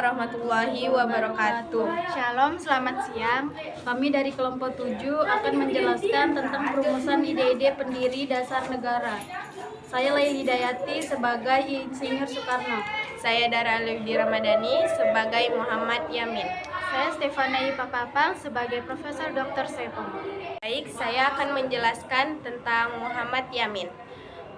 warahmatullahi wabarakatuh. Shalom, selamat siang. Kami dari kelompok 7 akan menjelaskan tentang perumusan ide-ide pendiri dasar negara. Saya Laili Hidayati sebagai Insinyur Soekarno. Saya Dara Alwi Ramadhani sebagai Muhammad Yamin. Saya Stefana Papapang sebagai Profesor Dr. Soepomo. Baik, saya akan menjelaskan tentang Muhammad Yamin.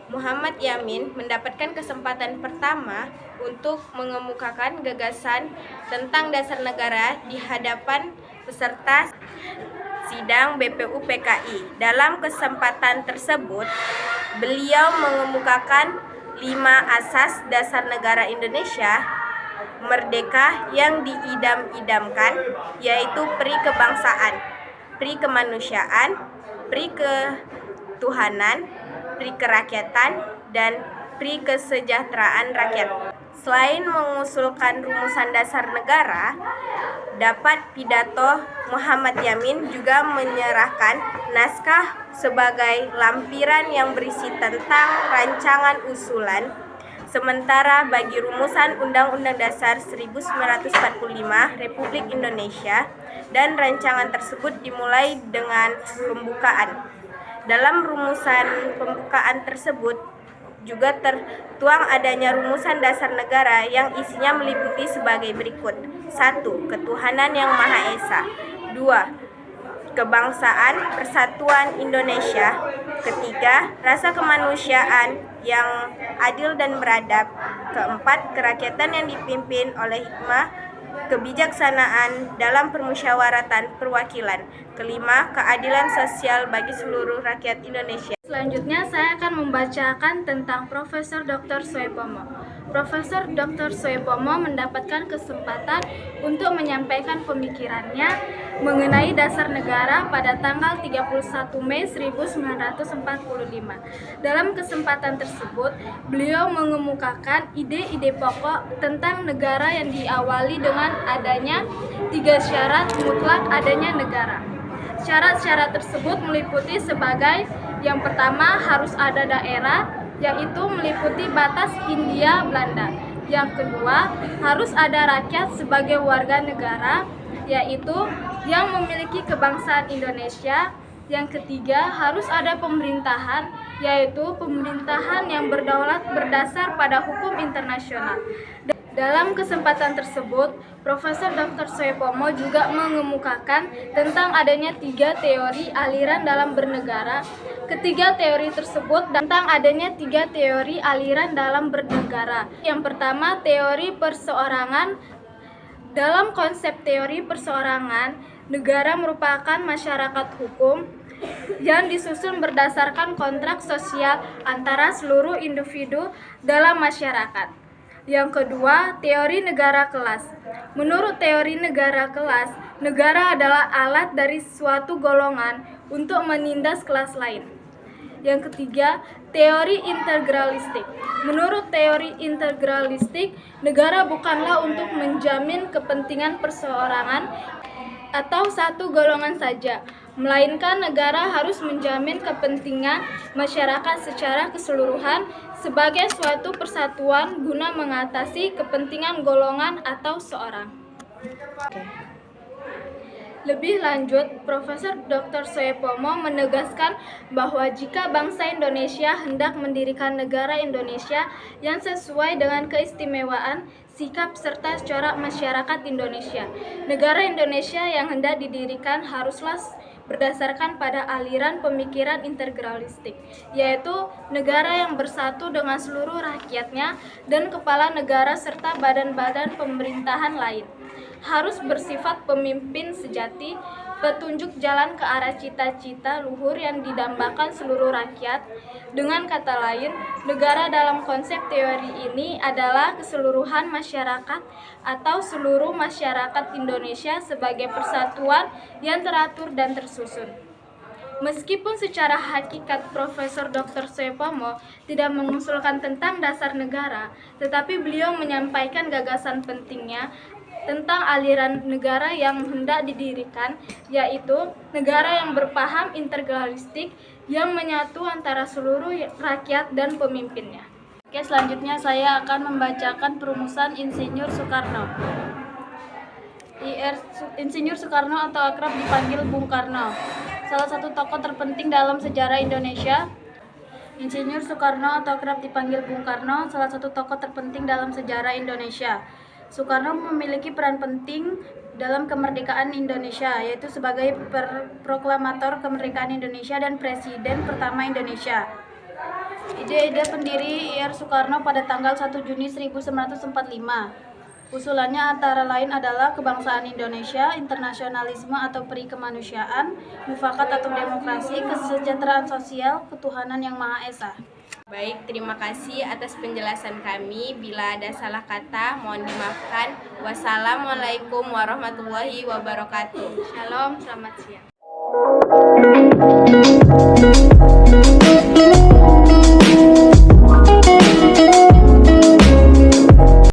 Muhammad Yamin mendapatkan kesempatan pertama untuk mengemukakan gagasan tentang dasar negara di hadapan peserta sidang BPUPKI. Dalam kesempatan tersebut, beliau mengemukakan 5 asas dasar negara Indonesia merdeka yang diidam-idamkan, yaitu pri kebangsaan, pri kemanusiaan, pri ketuhanan, pri kerakyatan, dan pri kesejahteraan rakyat. Selain mengusulkan rumusan dasar negara, dapat pidato Muhammad Yamin juga menyerahkan naskah sebagai lampiran yang berisi tentang rancangan usulan. Sementara bagi rumusan Undang-Undang Dasar 1945 Republik Indonesia, dan rancangan tersebut dimulai dengan pembukaan. Dalam rumusan pembukaan tersebut juga tertuang adanya rumusan dasar negara yang isinya meliputi sebagai berikut. 1. Ketuhanan yang Maha Esa. 2. Kebangsaan Persatuan Indonesia. 3. Rasa kemanusiaan yang adil dan beradab. 4. Kerakyatan yang dipimpin oleh hikmah kebijaksanaan dalam permusyawaratan perwakilan. 5. Keadilan sosial bagi seluruh rakyat Indonesia. Selanjutnya saya akan membacakan tentang Profesor Dr. Soepomo. Profesor Dr. Soepomo mendapatkan kesempatan untuk menyampaikan pemikirannya mengenai dasar negara pada tanggal 31 Mei 1945. Dalam kesempatan tersebut, beliau mengemukakan ide-ide pokok tentang negara yang diawali dengan adanya 3 syarat mutlak adanya negara. Syarat-syarat tersebut meliputi sebagai yang pertama, harus ada daerah, yaitu meliputi batas Hindia Belanda. Yang kedua, harus ada rakyat sebagai warga negara, yaitu yang memiliki kebangsaan Indonesia. Yang ketiga, harus ada pemerintahan, yaitu pemerintahan yang berdaulat berdasar pada hukum internasional. Dalam kesempatan tersebut, Profesor Dr. Soepomo juga mengemukakan tentang adanya 3 teori aliran dalam bernegara. Ketiga teori tersebut tentang adanya 3 teori aliran dalam bernegara. Yang pertama, teori perseorangan. Dalam konsep teori perseorangan, negara merupakan masyarakat hukum yang disusun berdasarkan kontrak sosial antara seluruh individu dalam masyarakat. Yang kedua, teori negara kelas. Menurut teori negara kelas, negara adalah alat dari suatu golongan untuk menindas kelas lain. Yang ketiga, teori integralistik. Menurut teori integralistik, negara bukanlah untuk menjamin kepentingan perseorangan atau satu golongan saja, melainkan negara harus menjamin kepentingan masyarakat secara keseluruhan sebagai suatu persatuan guna mengatasi kepentingan golongan atau seorang. Lebih lanjut, Profesor Dr. Soepomo menegaskan bahwa jika bangsa Indonesia hendak mendirikan negara Indonesia yang sesuai dengan keistimewaan, sikap serta corak masyarakat Indonesia, negara Indonesia yang hendak didirikan haruslah berdasarkan pada aliran pemikiran integralistik, yaitu negara yang bersatu dengan seluruh rakyatnya dan kepala negara serta badan-badan pemerintahan lain. Harus bersifat pemimpin sejati, petunjuk jalan ke arah cita-cita luhur yang didambakan seluruh rakyat. Dengan kata lain, negara dalam konsep teori ini adalah keseluruhan masyarakat atau seluruh masyarakat Indonesia sebagai persatuan yang teratur dan tersusun. Meskipun secara hakikat Profesor Dr. Soepomo tidak mengusulkan tentang dasar negara, tetapi beliau menyampaikan gagasan pentingnya tentang aliran negara yang hendak didirikan, yaitu negara yang berpaham integralistik yang menyatu antara seluruh rakyat dan pemimpinnya. Oke, selanjutnya saya akan membacakan perumusan Insinyur Soekarno. Insinyur Soekarno atau akrab dipanggil Bung Karno, salah satu tokoh terpenting dalam sejarah Indonesia. Insinyur Soekarno atau akrab dipanggil Bung Karno, salah satu tokoh terpenting dalam sejarah Indonesia. Soekarno memiliki peran penting dalam kemerdekaan Indonesia, yaitu sebagai proklamator kemerdekaan Indonesia dan Presiden pertama Indonesia. Ide-ide pendiri IR Soekarno pada tanggal 1 Juni 1945. Usulannya antara lain adalah kebangsaan Indonesia, internasionalisme atau peri kemanusiaan, mufakat atau demokrasi, kesejahteraan sosial, ketuhanan yang Maha Esa. Baik, terima kasih atas penjelasan kami. Bila ada salah kata, mohon dimaafkan. Wassalamualaikum warahmatullahi wabarakatuh. Shalom, selamat siang.